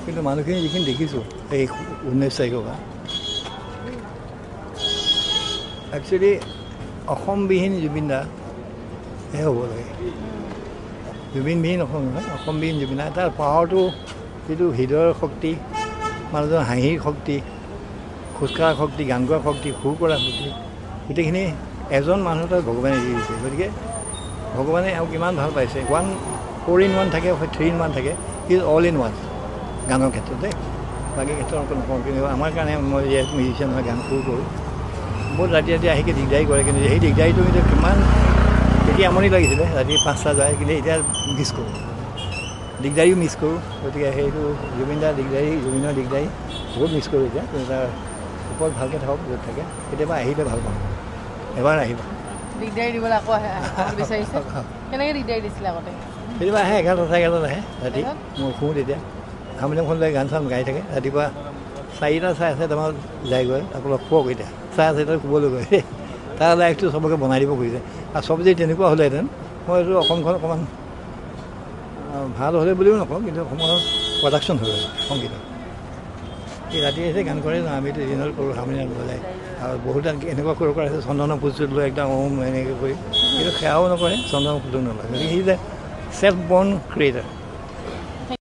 কিন্তু মানুহখিনি যিখিনি দেখিছোঁ এই 19 তাৰিখৰ পৰা একচুৱেলি অসমবিহীন জুবিন দাহে হ'ব লাগে। জুবিনবিহীন অসম নহয়, অসমবিহীন জুবিন দা। তাৰ পাৱাৰটো যিটো হৃদয়ৰ শক্তি, মানুহজনৰ হাঁহিৰ শক্তি, খোজকঢ়াৰ শক্তি, গান গোৱাৰ শক্তি, সুৰ কৰাৰ শক্তি, গোটেইখিনি এজন মানুহ তাত ভগৱানে দি দিছে। গতিকে ভগৱানে আৰু কিমান ভাল পাইছে। 4 in 1 থাকে, 3 in 1 থাকে, ইজ অল ইন ওৱান গানৰ ক্ষেত্ৰতে। বাকী ক্ষেত্ৰত নকওঁ, কিন্তু আমাৰ কাৰণে মই যিহেতু মিউজিচিয়ান হয়, গান সুৰ কৰোঁ, বহুত ৰাতি ৰাতি আহিকে দিগদাৰী কৰে। কিন্তু সেই দিগদাৰীটো কিন্তু কিমান তেতিয়া আমনি লাগিছিলে, ৰাতি 5টা যায়, কিন্তু এতিয়া মিছ কৰোঁ, দিগদাৰীও মিছ কৰোঁ। গতিকে সেইটো জুবিনৰ দিগদাৰী বহুত মিছ কৰোঁ এতিয়া। কিন্তু তাৰ ওপৰত ভালকৈ থাকক, য'ত থাকে। কেতিয়াবা আহিলে ভাল পাওঁ, এবাৰ আহিব। দিগদাৰী দিবলৈ আকৌ বিচাৰিছে, কেনেকৈ দিগদাৰী দিছিলে আগতে? কেতিয়াবা আহে 11টা আহে ৰাতি, মই শুওঁ তেতিয়া হাৰমনিয়ামখন লৈ গান চান গাই থাকে। ৰাতিপুৱা 4টা 4:30 যায়গৈ, আকৌ শুৱক এতিয়া 4:30 শুবলৈ গৈ তাৰ লাইফটো চবকে বনাই দিব খুজিছে। আৰু চব যদি তেনেকুৱা হ'লেহেঁতেন, মই এইটো অসমখন অকণমান ভাল হ'লে বুলিও নকওঁ, কিন্তু অসমৰ প্ৰডাকশ্যন হ'ল সংগীতৰ। এই ৰাতি এসে গান কৰে, আমিতো দিনত কৰোঁ হাৰমনিয়াম বজাই। আৰু বহুত এনেকুৱা কৰিব কৰা আছে, চন্দনৰ ফুলচুল লৈ একদম এনেকৈ কৰি, কিন্তু সেয়াও নকৰে, চন্দনৰ ফুলো নলয়। গতিকে সি যে চেল্ফ বৰ্ণ ক্ৰিয়েটাৰ।